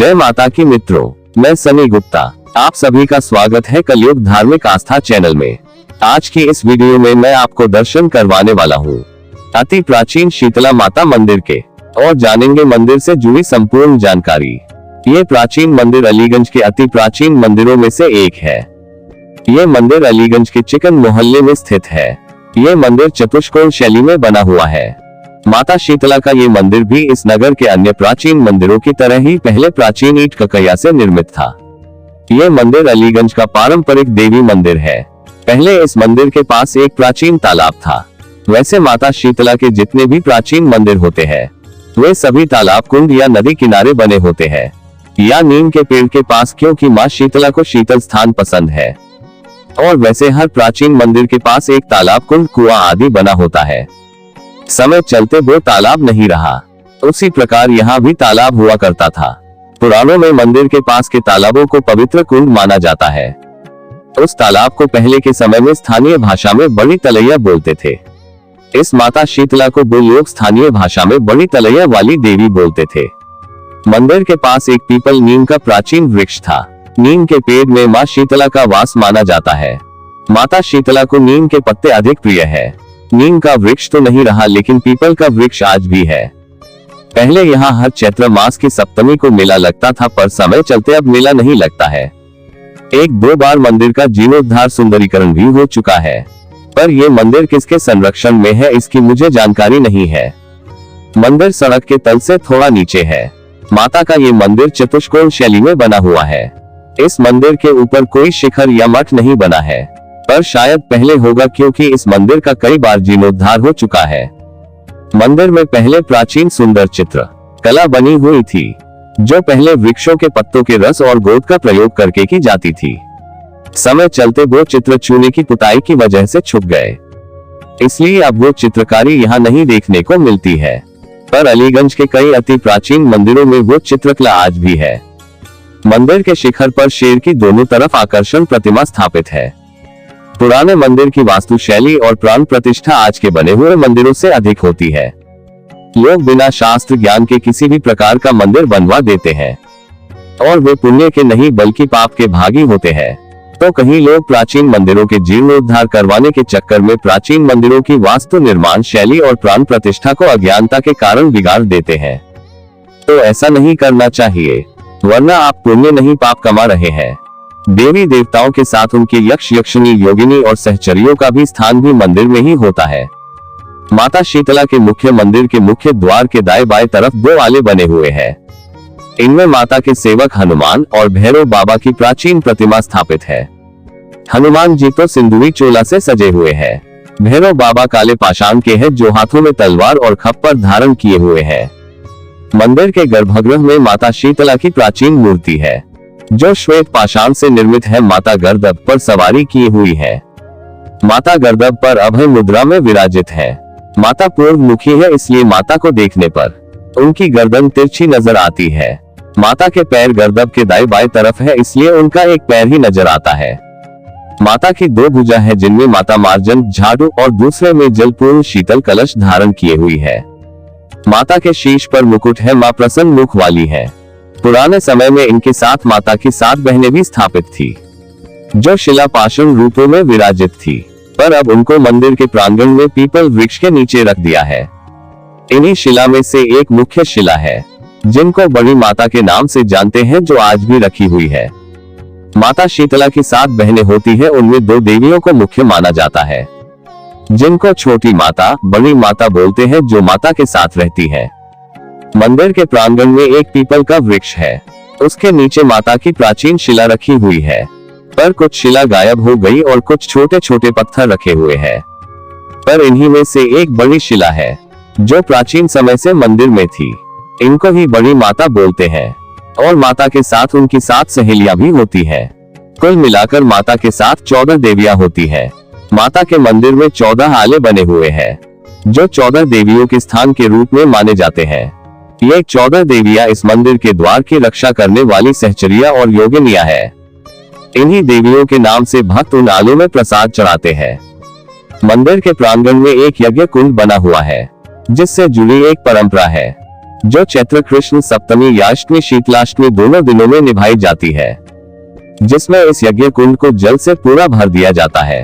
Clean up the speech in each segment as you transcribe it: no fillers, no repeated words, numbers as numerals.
जय माता की मित्रों, मैं सनी गुप्ता। आप सभी का स्वागत है कलयुग धार्मिक आस्था चैनल में। आज की इस वीडियो में मैं आपको दर्शन करवाने वाला हूँ अति प्राचीन शीतला माता मंदिर के, और जानेंगे मंदिर से जुड़ी संपूर्ण जानकारी। ये प्राचीन मंदिर अलीगंज के अति प्राचीन मंदिरों में से एक है। ये मंदिर अलीगंज के चिकन मोहल्ले में स्थित है। ये मंदिर चतुष्कोण शैली में बना हुआ है। माता शीतला का ये मंदिर भी इस नगर के अन्य प्राचीन मंदिरों की तरह ही पहले प्राचीन ईंट ककैया से निर्मित था। ये मंदिर अलीगंज का पारंपरिक देवी मंदिर है। पहले इस मंदिर के पास एक प्राचीन तालाब था। वैसे माता शीतला के जितने भी प्राचीन मंदिर होते हैं वे सभी तालाब, कुंड या नदी किनारे बने होते हैं या नीम के पेड़ के पास, क्योंकि माँ शीतला को शीतल स्थान पसंद है। और वैसे हर प्राचीन मंदिर के पास एक तालाब, कुंड, कुआं आदि बना होता है। समय चलते वो तालाब नहीं रहा, उसी प्रकार यहाँ भी तालाब हुआ करता था। पुराणों में मंदिर के पास के तालाबों को पवित्र कुंड माना जाता है। उस तालाब को पहले के समय में स्थानीय भाषा में बड़ी तलैया बोलते थे। इस माता शीतला को वो लोग स्थानीय भाषा में बड़ी तलैया वाली देवी बोलते थे। मंदिर के पास एक पीपल नीम का प्राचीन वृक्ष था। नीम के पेड़ में माँ शीतला का वास माना जाता है। माता शीतला को नीम के पत्ते अधिक प्रिय है। नीम का वृक्ष तो नहीं रहा, लेकिन पीपल का वृक्ष आज भी है। पहले यहाँ हर चैत्र मास की सप्तमी को मेला लगता था, पर समय चलते अब मेला नहीं लगता है। एक दो बार मंदिर का जीर्णोद्धार, सुंदरीकरण भी हो चुका है, पर यह मंदिर किसके संरक्षण में है इसकी मुझे जानकारी नहीं है। मंदिर सड़क के तल से थोड़ा नीचे है। माता का ये मंदिर चतुष्कोण शैली में बना हुआ है। इस मंदिर के ऊपर कोई शिखर या मठ नहीं बना है, पर शायद पहले होगा, क्योंकि इस मंदिर का कई बार जीर्णोद्धार हो चुका है। मंदिर में पहले प्राचीन सुंदर चित्र कला बनी हुई थी, जो पहले वृक्षों के पत्तों के रस और गोंद का प्रयोग करके की जाती थी। समय चलते वो चित्र चूने की पुताई की वजह से छुप गए, इसलिए अब वो चित्रकारी यहाँ नहीं देखने को मिलती है। पर अलीगंज के कई अति प्राचीन मंदिरों में वो चित्रकला आज भी है। मंदिर के शिखर पर शेर की दोनों तरफ आकर्षण प्रतिमा स्थापित है। पुराने मंदिर की वास्तु शैली और प्राण प्रतिष्ठा आज के बने हुए मंदिरों से अधिक होती है। लोग बिना शास्त्र ज्ञान के किसी भी प्रकार का मंदिर बनवा देते हैं, और वे पुण्य के नहीं बल्कि पाप के भागी होते हैं। तो कहीं लोग प्राचीन मंदिरों के जीर्णोद्धार करवाने के चक्कर में प्राचीन मंदिरों की वास्तु निर्माण शैली और प्राण प्रतिष्ठा को अज्ञानता के कारण बिगाड़ देते हैं। तो ऐसा नहीं करना चाहिए, वरना आप पुण्य नहीं पाप कमा रहे हैं। देवी देवताओं के साथ उनके यक्ष, यक्षिणी, योगिनी और सहचरियों का भी स्थान भी मंदिर में ही होता है। माता शीतला के मुख्य मंदिर के मुख्य द्वार के दाएं बाएं तरफ दो आले बने हुए हैं। इनमें माता के सेवक हनुमान और भैरव बाबा की प्राचीन प्रतिमा स्थापित है। हनुमान जी तो सिंदूरी चोला से सजे हुए हैं। भैरव बाबा काले पाषाण के हैं, जो हाथों में तलवार और खप्पर धारण किए हुए हैं। मंदिर के गर्भगृह में माता शीतला की प्राचीन मूर्ति है, जो श्वेत पाषाण से निर्मित है। माता गर्दभ पर सवारी की हुई है। माता गर्दभ पर अभय मुद्रा में विराजित है। माता पूर्व मुखी है, इसलिए माता को देखने पर उनकी गर्दन तिरछी नजर आती है। माता के पैर गर्दभ के दाएं बाएं तरफ है, इसलिए उनका एक पैर ही नजर आता है। माता की दो भुजा है, जिनमें माता मार्जन, झाड़ू और दूसरे में जलपूर्ण शीतल कलश धारण किए हुई है। माता के शीश पर मुकुट है। माँ प्रसन्न मुख वाली है। पुराने समय में इनके साथ माता की 7 बहनें भी स्थापित थी, जो शिला पाषाण रूपों में विराजित थी, पर अब उनको मंदिर के प्रांगण में पीपल वृक्ष के नीचे रख दिया है। इन्हीं शिला में से एक मुख्य शिला है, जिनको बड़ी माता के नाम से जानते हैं, जो आज भी रखी हुई है। माता शीतला की 7 बहनें होती है, उनमें 2 देवियों को मुख्य माना जाता है, जिनको छोटी माता, बड़ी माता बोलते हैं, जो माता के साथ रहती है। मंदिर के प्रांगण में एक पीपल का वृक्ष है। उसके नीचे माता की प्राचीन शिला रखी हुई है, पर कुछ शिला गायब हो गई और कुछ छोटे छोटे पत्थर रखे हुए हैं। पर इन्हीं में से एक बड़ी शिला है, जो प्राचीन समय से मंदिर में थी। इनको ही बड़ी माता बोलते हैं, और माता के साथ उनकी 7 सहेलियां भी होती हैं। कुल मिलाकर माता के साथ 14 देवियां होती हैं। माता के मंदिर में 14 आले बने हुए हैं, जो 14 देवियों के स्थान के रूप में माने जाते हैं। ये 14 देवियां इस मंदिर के द्वार की रक्षा करने वाली सहचरिया और योगिनियां है। इन्हीं देवियों के नाम से भक्त उन आलों में प्रसाद चढ़ाते हैं। मंदिर के प्रांगण में एक यज्ञ कुंड बना हुआ है, जिससे जुड़ी एक परंपरा है। जो चैत्र कृष्ण सप्तमी या अष्टमी शीतलाष्टमी दोनों दिनों में निभाई जाती है, जिसमें इस यज्ञ कुंड को जल से पूरा भर दिया जाता है।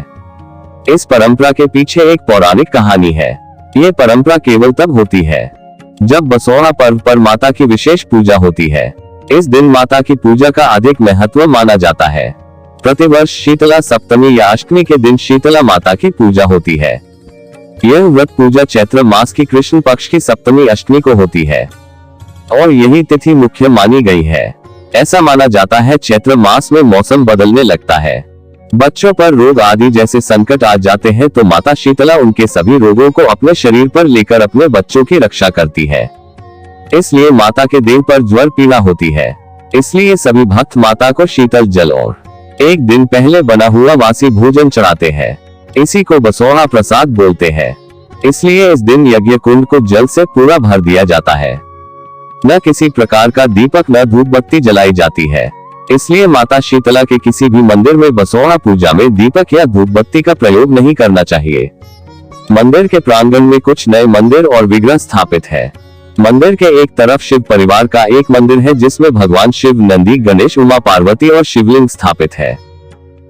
इस परंपरा के पीछे एक पौराणिक कहानी है। ये परंपरा केवल तब होती है जब बसोहरा पर्व पर माता की विशेष पूजा होती है। इस दिन माता की पूजा का अधिक महत्व माना जाता है। प्रतिवर्ष शीतला सप्तमी या अष्टमी के दिन शीतला माता की पूजा होती है। यह व्रत पूजा चैत्र मास की कृष्ण पक्ष की सप्तमी अष्टमी को होती है और यही तिथि मुख्य मानी गई है। ऐसा माना जाता है चैत्र मास में मौसम बदलने लगता है, बच्चों पर रोग आदि जैसे संकट आ जाते हैं, तो माता शीतला उनके सभी रोगों को अपने शरीर पर लेकर अपने बच्चों की रक्षा करती है। इसलिए माता के देह पर ज्वर पीड़ा होती है। इसलिए सभी भक्त माता को शीतल जल और एक दिन पहले बना हुआ वासी भोजन चढ़ाते हैं। इसी को बसोहरा प्रसाद बोलते हैं। इसलिए इस दिन यज्ञ कुंड को जल से पूरा भर दिया जाता है। न किसी प्रकार का दीपक न धूप बत्ती जलाई जाती है। इसलिए माता शीतला के किसी भी मंदिर में बसोहरा पूजा में दीपक या धूप बत्ती का प्रयोग नहीं करना चाहिए। मंदिर के प्रांगण में कुछ नए मंदिर और विग्रह स्थापित है। मंदिर के एक तरफ शिव परिवार का एक मंदिर है, जिसमें भगवान शिव, नंदी, गणेश, उमा पार्वती और शिवलिंग स्थापित है,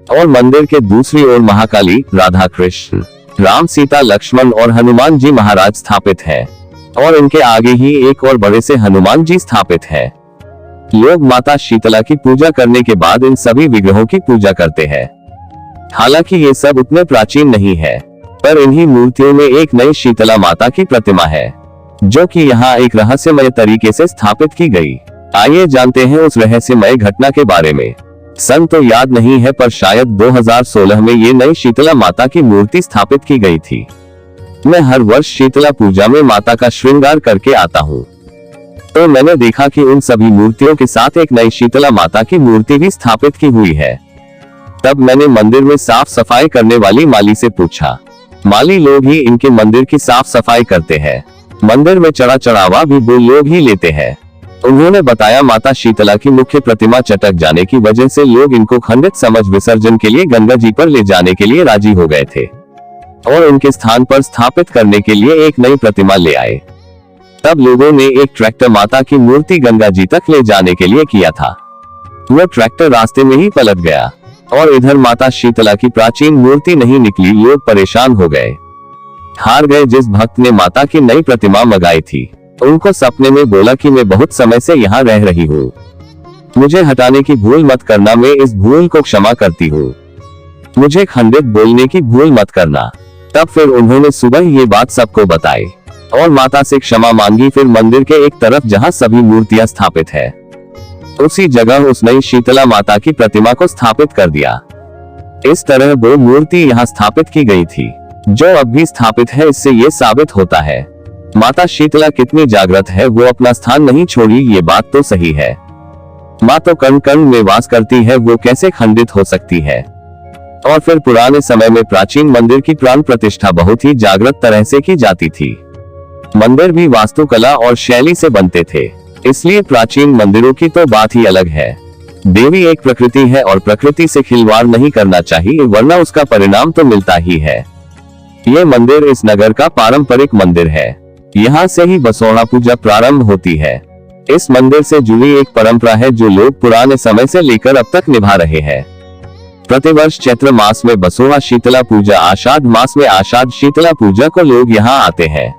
और मंदिर के दूसरी ओर महाकाली, राधा कृष्ण, राम, सीता, लक्ष्मण और हनुमान जी महाराज स्थापित हैं, और इनके आगे ही एक और बड़े से हनुमान जी स्थापित हैं। लोग माता शीतला की पूजा करने के बाद इन सभी विग्रहों की पूजा करते हैं। हालांकि ये सब उतने प्राचीन नहीं है, पर इन्हीं मूर्तियों में एक नई शीतला माता की प्रतिमा है, जो कि यहाँ एक रहस्यमय तरीके से स्थापित की गई। आइए जानते हैं उस रहस्यमय घटना के बारे में। सन तो याद नहीं है, पर शायद 2016 में ये नई शीतला माता की मूर्ति स्थापित की गई थी। मैं हर वर्ष शीतला पूजा में माता का श्रृंगार करके आता हूँ, तो मैंने देखा कि उन सभी मूर्तियों के साथ एक नई शीतला माता की मूर्ति भी स्थापित की हुई है। तब मैंने मंदिर में साफ सफाई करने वाली माली से पूछा। माली लोग ही इनके मंदिर की साफ सफाई करते हैं। मंदिर में चढ़ावा भी वो लोग ही लेते हैं। उन्होंने बताया माता शीतला की मुख्य प्रतिमा चटक जाने की वजह से लोग इनको खंडित समझ विसर्जन के लिए गंगा जी पर ले जाने के लिए राजी हो गए थे और उनके स्थान पर स्थापित करने के लिए एक नई प्रतिमा ले आए। तब लोगों ने एक ट्रैक्टर माता की मूर्ति गंगा जी तक ले जाने के लिए किया था। वह ट्रैक्टर रास्ते में ही पलट गया और इधर माता शीतला की प्राचीन मूर्ति नहीं निकली। लोग परेशान हो गए, हार गए। जिस भक्त ने माता की नई प्रतिमा मंगाई थी, उनको सपने में बोला कि मैं बहुत समय से यहाँ रह रही हूँ, मुझे हटाने की भूल मत करना, मैं इस भूल को क्षमा करती हूँ, मुझे खंडित बोलने की भूल मत करना। तब फिर उन्होंने सुबह ये बात सबको बताई और माता से क्षमा मांगी। फिर मंदिर के एक तरफ जहाँ सभी मूर्तियां स्थापित है, उसी जगह उस नई शीतला माता की प्रतिमा को स्थापित कर दिया। इस तरह वो मूर्ति यहाँ स्थापित की गई थी, जो अब भी स्थापित है। इससे ये साबित होता है माता शीतला कितनी जागृत है, वो अपना स्थान नहीं छोड़ी। ये बात तो सही है, माँ तो कण कण में वास करती है, वो कैसे खंडित हो सकती है। और फिर पुराने समय में प्राचीन मंदिर की प्राण प्रतिष्ठा बहुत ही जागृत तरह से की जाती थी। मंदिर भी वास्तुकला और शैली से बनते थे, इसलिए प्राचीन मंदिरों की तो बात ही अलग है। देवी एक प्रकृति है और प्रकृति से खिलवाड़ नहीं करना चाहिए, वरना उसका परिणाम तो मिलता ही है। ये मंदिर इस नगर का पारंपरिक मंदिर है। यहाँ से ही बसोहरा पूजा प्रारंभ होती है। इस मंदिर से जुड़ी एक परंपरा है जो लोग पुराने समय से लेकर अब तक निभा रहे हैं। प्रतिवर्ष चैत्र मास में बसोहरा शीतला पूजा, आषाढ़ मास में आषाढ़ शीतला पूजा को लोग यहाँ आते हैं।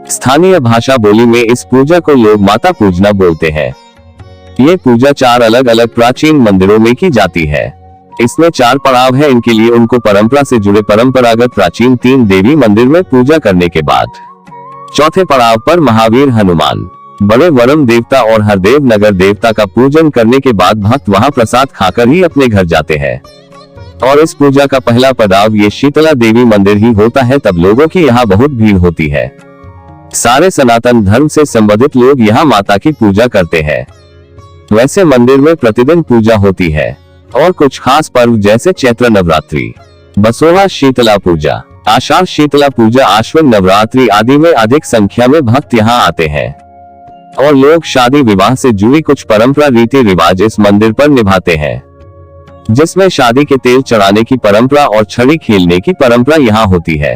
स्थानीय भाषा बोली में इस पूजा को लोग माता पूजना बोलते हैं। ये पूजा 4 अलग अलग प्राचीन मंदिरों में की जाती है। इसमें 4 पड़ाव है। इनके लिए उनको परंपरा से जुड़े परंपरागत प्राचीन 3 देवी मंदिर में पूजा करने के बाद चौथे पड़ाव पर महावीर, हनुमान, बड़े वरुण देवता और हरदेव नगर देवता का पूजन करने के बाद भक्त वहां प्रसाद खाकर ही अपने घर जाते हैं। और इस पूजा का पहला पड़ाव ये शीतला देवी मंदिर ही होता है। तब लोगों की यहाँ बहुत भीड़ होती है। सारे सनातन धर्म से संबंधित लोग यहाँ माता की पूजा करते हैं। वैसे मंदिर में प्रतिदिन पूजा होती है और कुछ खास पर्व जैसे चैत्र नवरात्रि, बसोहरा शीतला पूजा, आषाढ़ शीतला पूजा, आश्विन नवरात्रि आदि में अधिक संख्या में भक्त यहाँ आते हैं। और लोग शादी विवाह से जुड़ी कुछ परंपरा रीति रिवाज इस मंदिर पर निभाते हैं, जिसमें शादी के तेल चढ़ाने की परंपरा और छड़ी खेलने की परंपरा यहाँ होती है।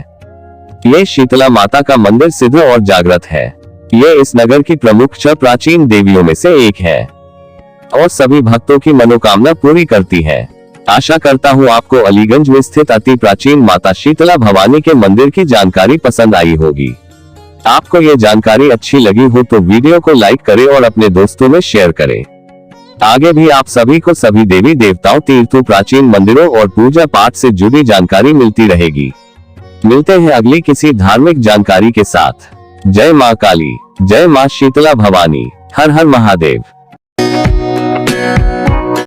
ये शीतला माता का मंदिर सिद्ध और जागृत है। ये इस नगर की प्रमुख 6 प्राचीन देवियों में से एक है और सभी भक्तों की मनोकामना पूरी करती है। आशा करता हूँ आपको अलीगंज में स्थित अति प्राचीन माता शीतला भवानी के मंदिर की जानकारी पसंद आई होगी। आपको ये जानकारी अच्छी लगी हो तो वीडियो को लाइक करें और अपने दोस्तों में शेयर करें। आगे भी आप सभी को सभी देवी देवताओं, तीर्थों, प्राचीन मंदिरों और पूजा पाठ से जुड़ी जानकारी मिलती रहेगी। मिलते हैं अगली किसी धार्मिक जानकारी के साथ। जय माँ काली, जय माँ शीतला भवानी, हर हर महादेव।